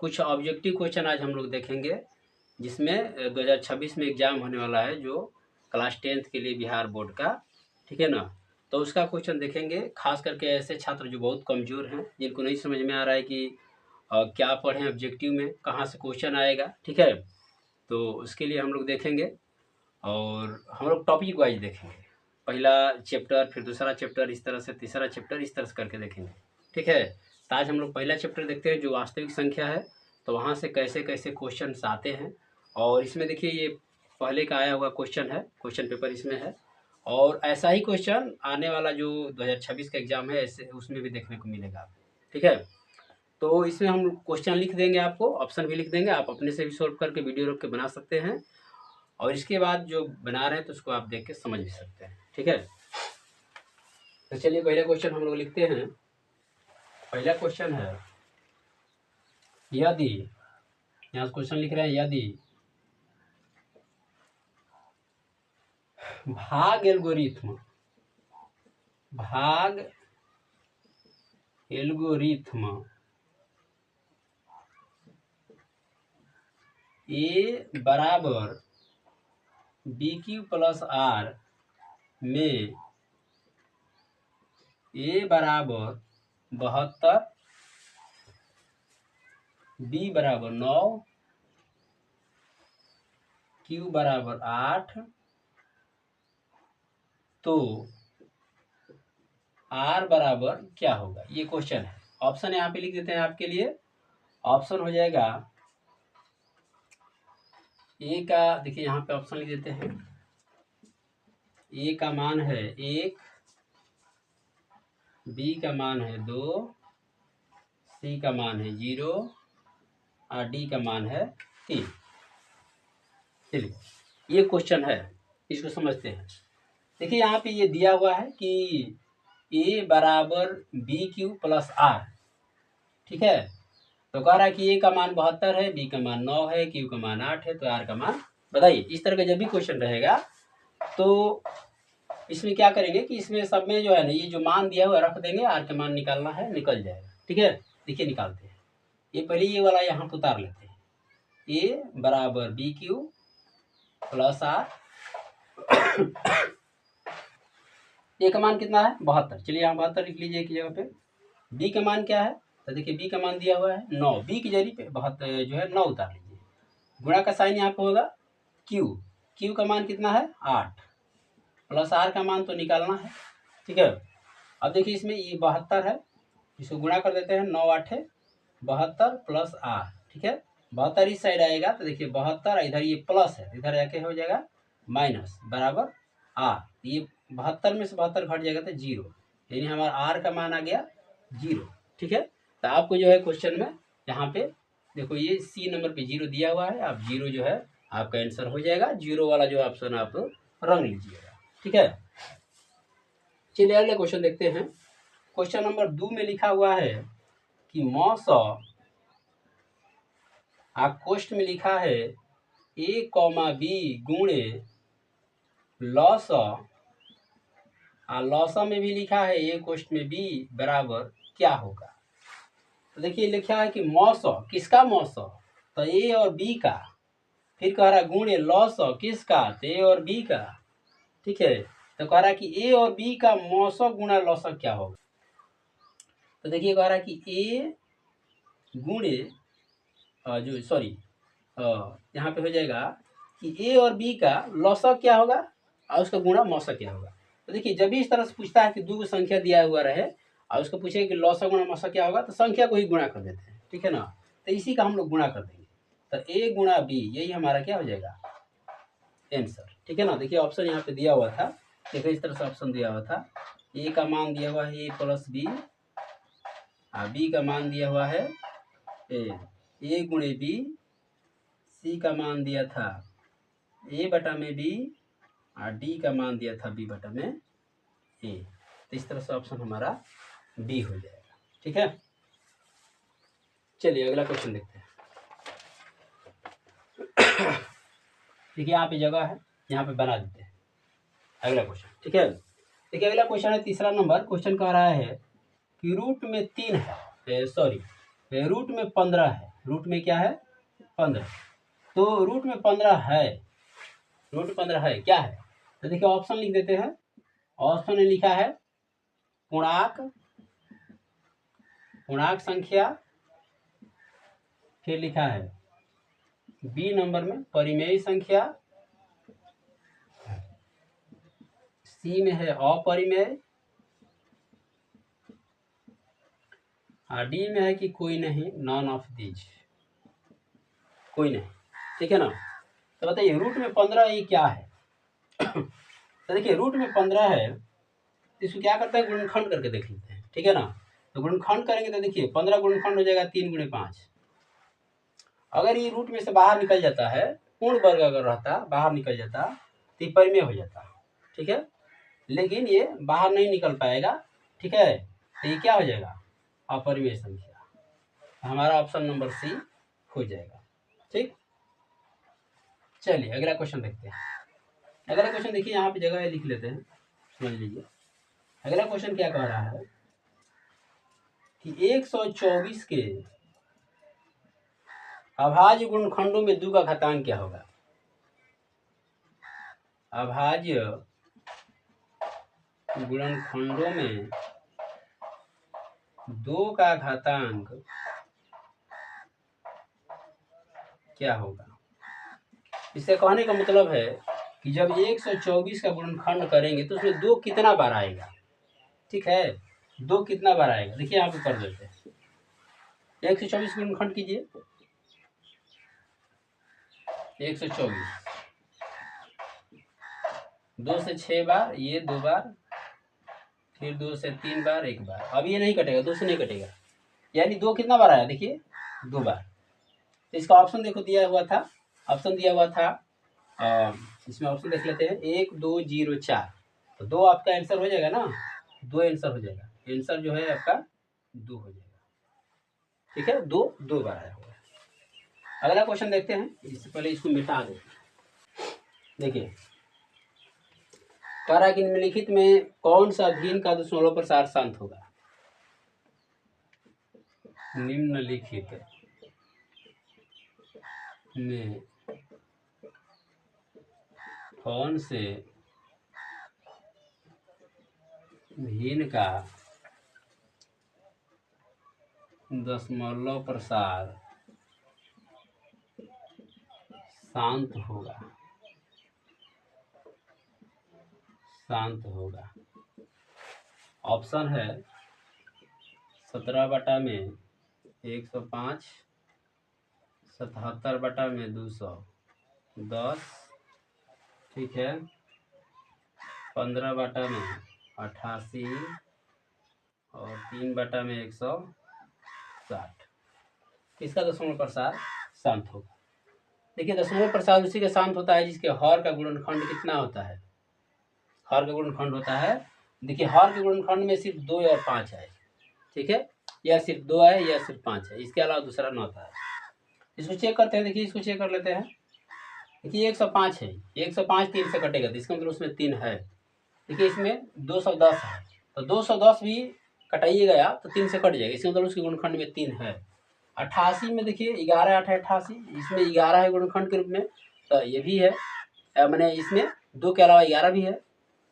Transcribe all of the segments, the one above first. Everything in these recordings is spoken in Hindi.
कुछ ऑब्जेक्टिव क्वेश्चन आज हम लोग देखेंगे, जिसमें 2026 में एग्जाम होने वाला है, जो क्लास 10th के लिए बिहार बोर्ड का, ठीक है ना। तो उसका क्वेश्चन देखेंगे, खास करके ऐसे छात्र जो बहुत कमज़ोर हैं, जिनको नहीं समझ में आ रहा है कि क्या पढ़ें ऑब्जेक्टिव में, कहाँ से क्वेश्चन आएगा, ठीक है। तो उसके लिए हम लोग देखेंगे और हम लोग टॉपिक वाइज देखेंगे। पहला चैप्टर, फिर दूसरा चैप्टर, इस तरह से तीसरा चैप्टर, इस तरह से करके देखेंगे, ठीक है। तो आज हम लोग पहला चैप्टर देखते हैं, जो वास्तविक संख्या है। तो वहाँ से कैसे कैसे क्वेश्चन आते हैं, और इसमें देखिए ये पहले का आया हुआ क्वेश्चन है, क्वेश्चन पेपर इसमें है, और ऐसा ही क्वेश्चन आने वाला जो 2026 का एग्ज़ाम है, ऐसे उसमें भी देखने को मिलेगा, ठीक है। तो इसमें हम क्वेश्चन लिख देंगे, आपको ऑप्शन भी लिख देंगे, आप अपने से भी सॉल्व करके वीडियो रोक के बना सकते हैं, और इसके बाद जो बना रहे हैं तो उसको आप देख के समझ भी सकते हैं, ठीक है। तो चलिए पहले क्वेश्चन हम लोग लिखते हैं। पहला क्वेश्चन है, यदि, यहाँ से क्वेश्चन लिख रहे हैं, यदि भाग एल्गोरिथम ए बराबर बी क्यू प्लस आर में ए बराबर 72, बी बराबर 9, क्यू बराबर 8, तो आर बराबर क्या होगा, ये क्वेश्चन है। ऑप्शन यहाँ पे लिख देते हैं आपके लिए। ऑप्शन हो जाएगा ए का, देखिए यहाँ पे ऑप्शन लिख देते हैं। ए का मान है 1, बी का मान है 2, सी का मान है 0 और डी का मान है 3। चलिए ये क्वेश्चन है, इसको समझते हैं। देखिए यहाँ पे ये दिया हुआ है कि ए बराबर बी क्यू प्लस आर, ठीक है। तो कह रहा है कि ए का मान 72 है, बी का मान 9 है, क्यू का मान 8 है, तो आर का मान बताइए। इस तरह का जब भी क्वेश्चन रहेगा तो इसमें क्या करेंगे कि इसमें सब में जो है ना, ये जो मान दिया हुआ रख देंगे, आर का मान निकालना है, निकल जाएगा, ठीक है। देखिए निकालते हैं। ये पहले ये वाला यहाँ पर उतार लेते हैं, ए बराबर बी क्यू प्लस आर। ए का मान कितना है 72, चलिए यहाँ 72 लिख लीजिए एक जगह पे। बी का मान क्या है, तो देखिए बी का मान दिया हुआ है 9, बी की जगह पे 72 जो है 9 उतार लीजिए। गुणा का साइन यहाँ पे होगा क्यू का मान कितना है 8, प्लस आर का मान तो निकालना है, ठीक है। अब देखिए इसमें ये 72 है, इसको गुणा कर देते हैं, 9 8 72 प्लस आर, ठीक है। 72 इस साइड आएगा, तो देखिए 72, इधर ये प्लस है, इधर जाके हो जाएगा माइनस, बराबर आर। ये 72 में से 72 घट जाएगा तो 0, यानी हमारा आर का मान आ गया 0, ठीक है। तो आपको जो है क्वेश्चन में यहाँ पे देखो, ये सी नंबर पे 0 दिया हुआ है, आप 0 जो है आपका आंसर हो जाएगा। 0 वाला जो ऑप्शन आप रंग लीजिएगा, ठीक है। चलिए अगले क्वेश्चन देखते हैं। क्वेश्चन नंबर 2 में लिखा हुआ है कि मौसौ, कोष्ठ में लिखा है ए कॉमा बी गुणे लॉसौ, लॉसौ में भी लिखा है ए कोष्ठ में बी बराबर क्या होगा। तो देखिए लिखा है कि मौसौ, किसका मौसौ, तो ए और बी का, फिर कह रहा है गुणे लॉसौ, किसका, तो ए और बी का, ठीक है। तो कह रहा है कि ए और बी का मौसौ गुणा लॉसौ क्या होगा। तो देखिए कह रहा है कि ए गुणे जो सॉरी यहाँ पे हो जाएगा कि ए और बी का लॉसक क्या होगा और उसका गुणा मौसक क्या होगा। तो देखिए जब भी इस तरह से पूछता है कि दो संख्या दिया हुआ रहे और उसको पूछे कि लॉसक गुणा मौसक क्या होगा, तो संख्या को ही गुणा कर देते हैं, ठीक है ना। तो इसी का हम लोग गुणा कर देंगे, तो ए गुणा बी, यही हमारा क्या हो जाएगा आंसर, ठीक है ना। देखिए ऑप्शन यहाँ पे दिया हुआ था, देखिए इस तरह से ऑप्शन दिया हुआ था। ए का मान दिया हुआ है ए प्लस बी, बी का मान दिया हुआ है ए गुणे बी, सी का मान दिया था ए बटा में बी, और डी का मान दिया था बी बटा में ए। तो इस तरह से ऑप्शन हमारा डी हो जाएगा, ठीक है। चलिए अगला क्वेश्चन देखते हैं। देखिए यहाँ पे जगह है, यहाँ पे बना देते हैं अगला क्वेश्चन, ठीक है। देखिए अगला क्वेश्चन है तीसरा नंबर। क्वेश्चन कह रहा है कि रूट में 3 है, सॉरी रूट में 15 है, रूट में क्या है 15, तो रूट में 15 है, रूट 15 है क्या है, तो देखिए ऑप्शन लिख देते हैं। ऑप्शन में लिखा है पूर्णांक, पूर्णांक संख्या, फिर लिखा है बी नंबर में परिमेय संख्या, सी में है अपरिमेय, और डी में है कि कोई नहीं, नॉन ऑफ दीज, कोई नहीं, ठीक है ना। तो बताइए रूट में 15 ये क्या है। तो देखिए रूट में 15 है, तो इसको क्या करते हैं गुणनखंड करके देख लेते हैं, ठीक है ना। तो गुणनखंड करेंगे तो देखिए 15 गुणनखंड हो जाएगा 3 गुणे 5। अगर ये रूट में से बाहर निकल जाता है, पूर्ण वर्ग अगर रहता बाहर निकल जाता तो ये परिमेय हो जाता, ठीक है, लेकिन ये बाहर नहीं निकल पाएगा, ठीक है, तो ये क्या हो जाएगा अपरिमेय संख्या, हमारा ऑप्शन नंबर सी हो जाएगा, ठीक। चलिए अगला क्वेश्चन देखते हैं। अगला क्वेश्चन देखिए यहाँ पे जगह लिख लेते हैं, समझ लीजिए। अगला क्वेश्चन क्या कह रहा है कि 124 के अभाज्य गुणनखंडों में 2 का घातांक क्या होगा। अभाज्य गुणनखंडों में 2 का घातांक क्या होगा। इससे कहने का मतलब है कि जब 124 का गुणनखंड करेंगे तो उसमें 2 कितना बार आएगा, ठीक है, 2 कितना बार आएगा, देखिए यहाँ पे कर देते हैं। 124 गुणनखंड कीजिए, 124 2 से 6 बार, ये 2 बार, फिर 2 से 3 बार, 1 बार। अब ये नहीं कटेगा, 2 से नहीं कटेगा, यानी 2 कितना बार आया, देखिए 2 बार। तो इसका ऑप्शन देखो दिया हुआ था, ऑप्शन दिया हुआ था, इसमें ऑप्शन देख लेते हैं 1 2 0 4, तो 2 आपका आंसर हो जाएगा ना, 2 आंसर हो जाएगा, आंसर जो है आपका 2 हो जाएगा, ठीक है, 2 बार आया हुआ है। अगला क्वेश्चन देखते हैं, इससे पहले इसको मिटा दें। देखिए कह रहा है कि निम्नलिखित में कौन सा भिन्न का दशमलव प्रसार शांत होगा। निम्नलिखित में कौन से भिन्न का दशमलव प्रसार शांत होगा, शांत होगा। ऑप्शन है 17/105, 77/210, ठीक है, 15/88 और 3/160। किसका दशमलव प्रसार शांत होगा। देखिए दशमलव प्रसार उसी का शांत होता है जिसके हर का गुणनखंड कितना होता है, हर का गुणनखंड होता है, देखिए हर के गुणनखंड में सिर्फ 2 और 5 है, ठीक है, या सिर्फ 2 है या सिर्फ 5 है, इसके अलावा दूसरा न होता है। इसको चेक करते हैं, देखिए इसको चेक कर लेते हैं। देखिए 105 है, 105 3 से कटेगा तो इसका मतलब उसमें 3 है। देखिए इसमें 210 है, तो 210 भी कटाइए गया तो 3 से कट जाएगा, इसका मतलब उसके गुणनखंड में 3 है। 88 में देखिए 11 8 88, इसमें 11 है गुणनखंड के रूप में, तो ये भी है, मैंने इसमें 2 के अलावा 11 भी है।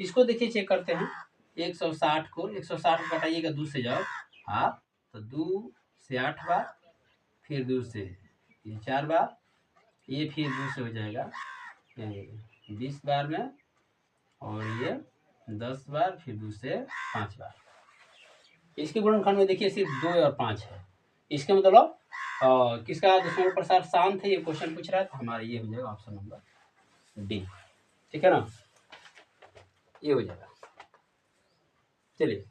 इसको देखिए चेक करते हैं, 160 को 160 को कटाइएगा 2 से जाओ आप, तो 2 से 8 बार, फिर 2 से ये 4 बार, ये फिर 2 से हो जाएगा 20 बार में, और ये 10 बार, फिर 2 से 5 बार। इसके गुणनखंड में देखिए सिर्फ 2 और 5 है, इसके मतलब किसका दशमलव प्रसार शांत है, ये क्वेश्चन पूछ रहा है, तो हमारा ये हो जाएगा ऑप्शन नंबर डी, ठीक है ना, ये हो जाएगा। चलिए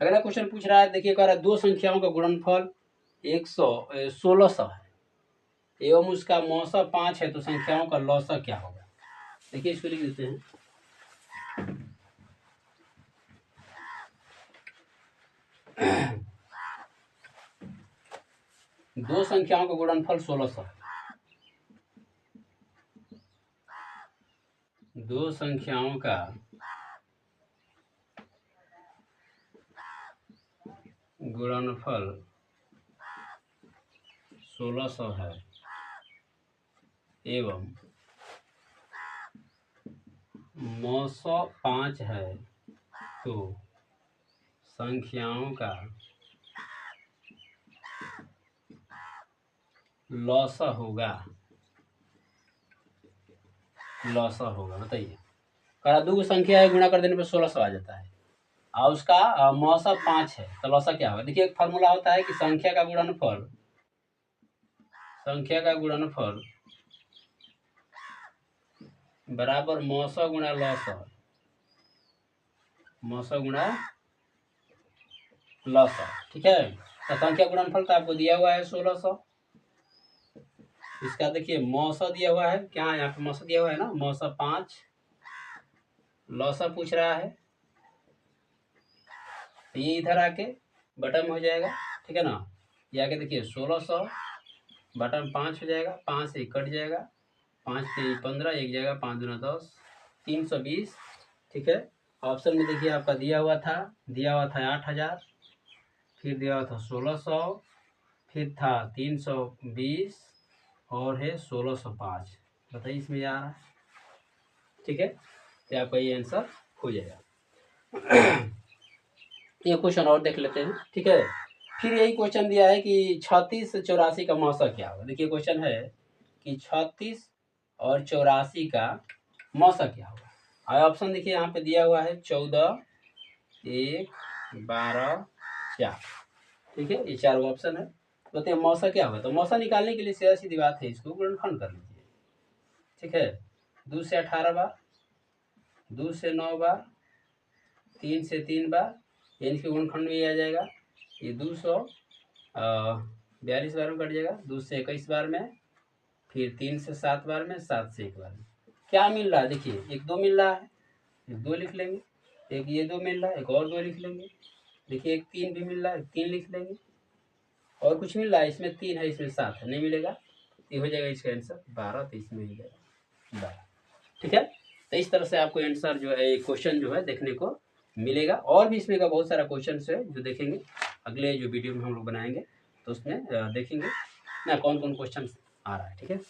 अगला क्वेश्चन पूछ रहा है, देखिए कह रहा है 2 संख्याओं का गुणनफल 1600 है एवं उसका मौसा 5 है, तो संख्याओं का लौसा क्या होगा। देखिए इसको लिख देते हैं। 2 संख्याओं का गुणनफल 1600 है, 2 संख्याओं का गुणनफल 1600 है एवं 905 है तो संख्याओं का लौसा होगा। बताइए, करा दो संख्या है, गुणा कर देने पर 1600 आ जाता है और उसका मौसा 5 है तो लौसा क्या होगा। देखिए एक फार्मूला होता है कि संख्या का गुणनफल बराबर मौसा गुणा लौसा। ठीक है, तो संख्या गुणनफल तो आपको दिया हुआ है 1600। इसका देखिए मौसा दिया हुआ है, क्या यहाँ पे मौसा दिया हुआ है ना, मौसा 5, लौसा पूछ रहा है तो ये इधर आके बटन हो जाएगा। ठीक है ना, ये आके देखिए 1600 बटन 5 हो जाएगा, 5 से कट जाएगा, 5 से 15, एक जाएगा, 5 दूना 10, 320। ठीक है, ऑप्शन में देखिए आपका दिया हुआ था 8000, फिर दिया हुआ था 1600, फिर था 320 और है 1605। बताइए इसमें आ रहा है। ठीक है, तो आपका ये आंसर हो जाएगा। ये क्वेश्चन और देख लेते हैं। ठीक है, फिर यही क्वेश्चन दिया है कि 36 से 84 का मौसा क्या होगा। देखिए क्वेश्चन है कि 36 और 84 का मौसा क्या होगा। और ऑप्शन देखिए यहाँ पे दिया हुआ है 14, 1, 12, 4। ठीक है, ये 4 ऑप्शन है। बताइए मौसा क्या होगा। तो मौसा निकालने के लिए सीधा सीधी बात है, इसको गुणनखंड कर लीजिए। ठीक है, 2 से 18 बार, 2 से 9 बार, 3 से 3 बार, यानी कि गुणनखंड में आ जाएगा ये 242 बार में कट जाएगा, 2 से 21 बार में, फिर 3 से 7 बार में, 7 से 1 बार में। क्या मिल रहा है देखिए, एक 2 मिल रहा है, एक 2 लिख लेंगे, एक ये 2 मिल रहा है, एक और 2 लिख लेंगे। देखिए एक 3 भी मिल रहा है, 3 लिख लेंगे, और कुछ मिल रहा है, इसमें 3 है, इसमें 7 है, नहीं मिलेगा, ये हो जाएगा इसका आंसर 12। तो इसमें हो जाएगा 12। ठीक है, तो इस तरह से आपको आंसर जो है क्वेश्चन जो है देखने को मिलेगा। और भी इसमें का बहुत सारा क्वेश्चन है जो देखेंगे अगले जो वीडियो में हम लोग बनाएंगे, तो उसमें देखेंगे ना कौन कौन क्वेश्चन आ रहा है। ठीक है।